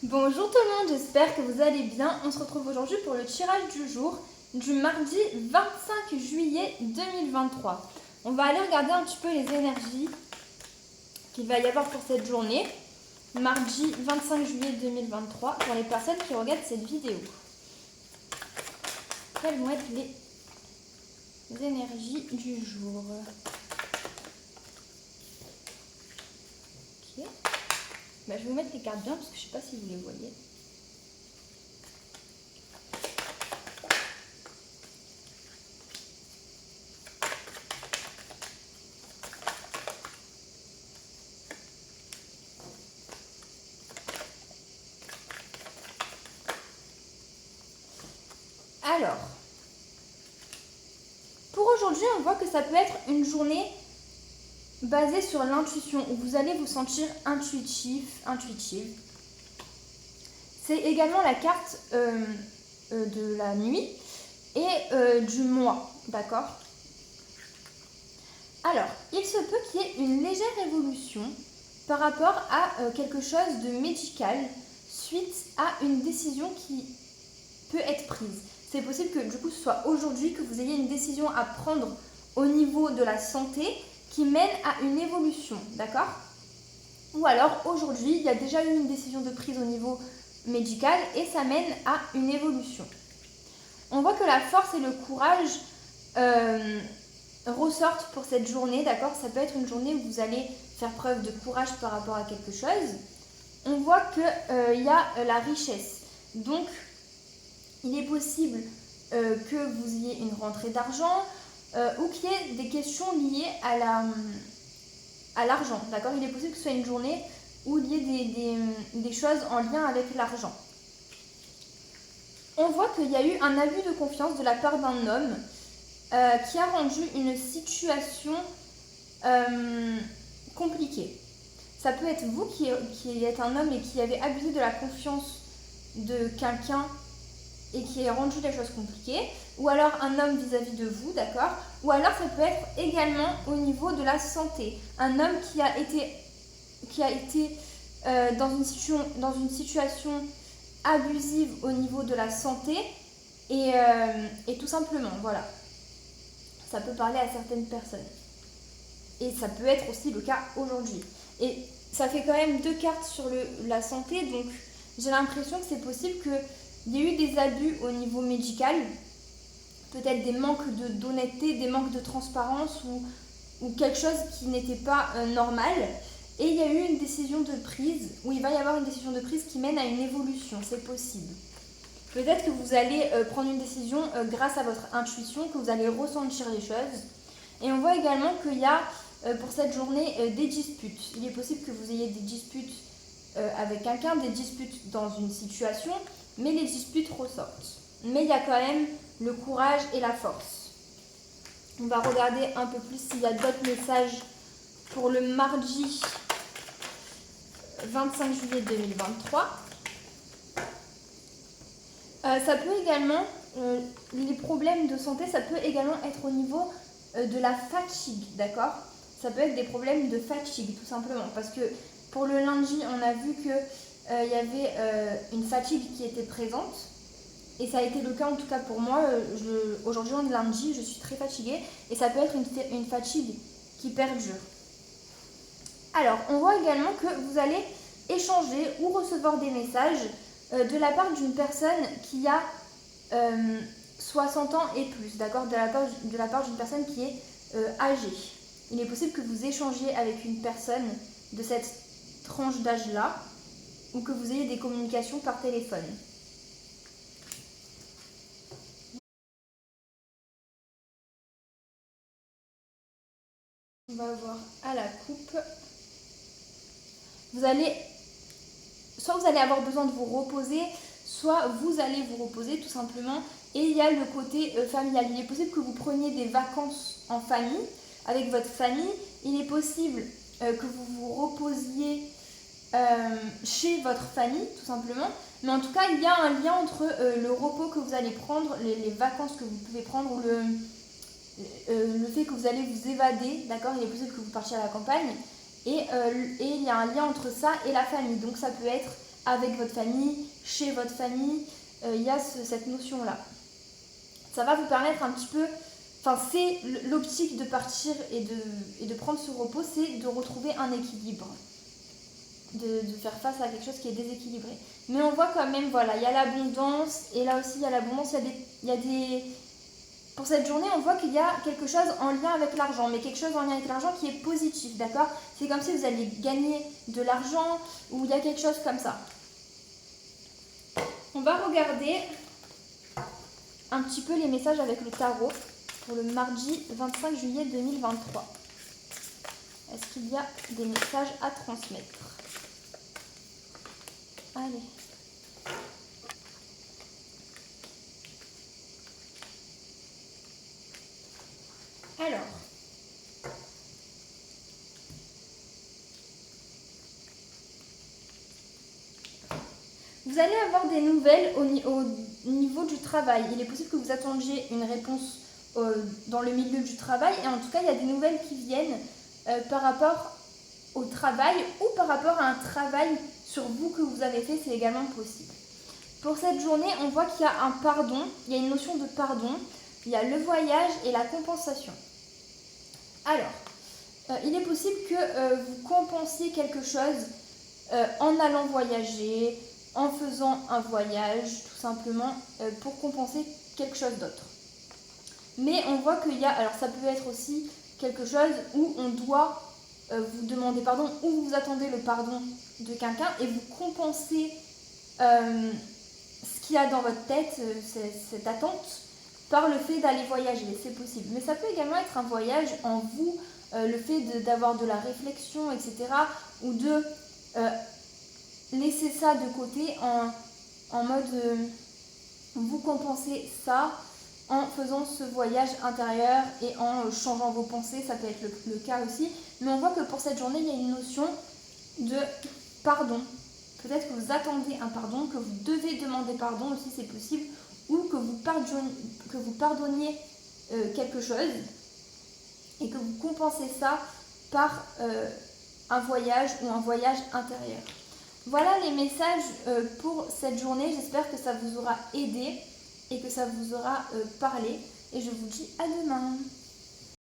Bonjour tout le monde, j'espère que vous allez bien. On se retrouve aujourd'hui pour le tirage du jour du mardi 25 juillet 2023. On va aller regarder un petit peu les énergies qu'il va y avoir pour cette journée, mardi 25 juillet 2023, pour les personnes qui regardent cette vidéo. Quelles vont être les énergies du jour? Ok. Je vais vous mettre les cartes bien parce que je ne sais pas si vous les voyez. Alors, pour aujourd'hui, on voit que ça peut être une journée basée sur l'intuition, où vous allez vous sentir intuitive. C'est également la carte de la nuit et du mois, d'accord? Alors, il se peut qu'il y ait une légère évolution par rapport à quelque chose de médical suite à une décision qui peut être prise. C'est possible que du coup ce soit aujourd'hui que vous ayez une décision à prendre au niveau de la santé qui mène à une évolution, d'accord? Ou alors aujourd'hui il y a déjà eu une décision de prise au niveau médical et ça mène à une évolution. On voit que la force et le courage ressortent pour cette journée, d'accord? Ça peut être une journée où vous allez faire preuve de courage par rapport à quelque chose. On voit qu'il y a la richesse, donc il est possible que vous ayez une rentrée d'argent ou qu'il y ait des questions liées à l'argent, d'accord? Il est possible que ce soit une journée où il y ait des choses en lien avec l'argent. On voit qu'il y a eu un abus de confiance de la part d'un homme qui a rendu une situation compliquée. Ça peut être vous qui êtes un homme et qui avez abusé de la confiance de quelqu'un et qui a rendu les choses compliquées, ou alors un homme vis-à-vis de vous, d'accord? Ou alors ça peut être également au niveau de la santé. Un homme qui a été dans une situation abusive au niveau de la santé et tout simplement, voilà. Ça peut parler à certaines personnes. Et ça peut être aussi le cas aujourd'hui. Et ça fait quand même 2 cartes sur la santé, donc j'ai l'impression que c'est possible qu'il y ait eu des abus au niveau médical, peut-être des manques d'honnêteté, des manques de transparence ou quelque chose qui n'était pas normal. Et il y a eu une décision de prise, où il va y avoir une décision de prise qui mène à une évolution, c'est possible. Peut-être que vous allez prendre une décision grâce à votre intuition, que vous allez ressentir les choses. Et on voit également qu'il y a pour cette journée des disputes. Il est possible que vous ayez des disputes avec quelqu'un, des disputes dans une situation, mais les disputes ressortent. Mais il y a quand même le courage et la force. On va regarder un peu plus s'il y a d'autres messages pour le mardi 25 juillet 2023. Ça peut également, les problèmes de santé, ça peut également être au niveau de la fatigue, d'accord? Ça peut être des problèmes de fatigue, tout simplement. Parce que pour le lundi, on a vu qu'il y avait une fatigue qui était présente. Et ça a été le cas en tout cas pour moi. Aujourd'hui, on est lundi, je suis très fatiguée. Et ça peut être une fatigue qui perdure. Alors, on voit également que vous allez échanger ou recevoir des messages de la part d'une personne qui a 60 ans et plus, d'accord? De la part d'une personne qui est âgée. Il est possible que vous échangiez avec une personne de cette tranche d'âge-là ou que vous ayez des communications par téléphone. On va voir à la coupe. Soit vous allez avoir besoin de vous reposer, soit vous allez vous reposer tout simplement. Et il y a le côté familial. Il est possible que vous preniez des vacances en famille, avec votre famille. Il est possible que vous vous reposiez chez votre famille, tout simplement. Mais en tout cas, il y a un lien entre le repos que vous allez prendre, les vacances que vous pouvez prendre, ou le fait que vous allez vous évader, d'accord? Il est possible que vous partiez à la campagne. Et il y a un lien entre ça et la famille. Donc ça peut être avec votre famille, chez votre famille, il y a cette notion-là. Ça va vous permettre un petit peu, enfin c'est l'optique de partir et de prendre ce repos, c'est de retrouver un équilibre, de faire face à quelque chose qui est déséquilibré. Mais on voit quand même, voilà, il y a l'abondance, et là aussi il y a l'abondance, pour cette journée, on voit qu'il y a quelque chose en lien avec l'argent, mais quelque chose en lien avec l'argent qui est positif, d'accord? C'est comme si vous alliez gagner de l'argent, ou il y a quelque chose comme ça. On va regarder un petit peu les messages avec le tarot pour le mardi 25 juillet 2023. Est-ce qu'il y a des messages à transmettre? Allez. Alors. Vous allez avoir des nouvelles au niveau du travail. Il est possible que vous attendiez une réponse dans le milieu du travail. Et en tout cas, il y a des nouvelles qui viennent par rapport au travail ou par rapport à un travail sur vous que vous avez fait. C'est également possible. Pour cette journée, on voit qu'il y a un pardon. Il y a une notion de pardon. Il y a le voyage et la compensation. Alors, il est possible que vous compensiez quelque chose en allant voyager, en faisant un voyage, tout simplement, pour compenser quelque chose d'autre. Mais on voit qu'il y a, alors ça peut être aussi quelque chose où on doit vous demander pardon, ou vous attendez le pardon de quelqu'un et vous compensez ce qu'il y a dans votre tête, cette attente, par le fait d'aller voyager, c'est possible. Mais ça peut également être un voyage en vous, le fait d'avoir de la réflexion, etc., ou de laisser ça de côté en mode vous compensez ça en faisant ce voyage intérieur et en changeant vos pensées, ça peut être le cas aussi. Mais on voit que pour cette journée, il y a une notion de pardon. Peut-être que vous attendez un pardon, que vous devez demander pardon aussi, c'est possible, ou que vous pardonniez quelque chose et que vous compensez ça par un voyage ou un voyage intérieur. Voilà les messages pour cette journée. J'espère que ça vous aura aidé et que ça vous aura parlé. Et je vous dis à demain.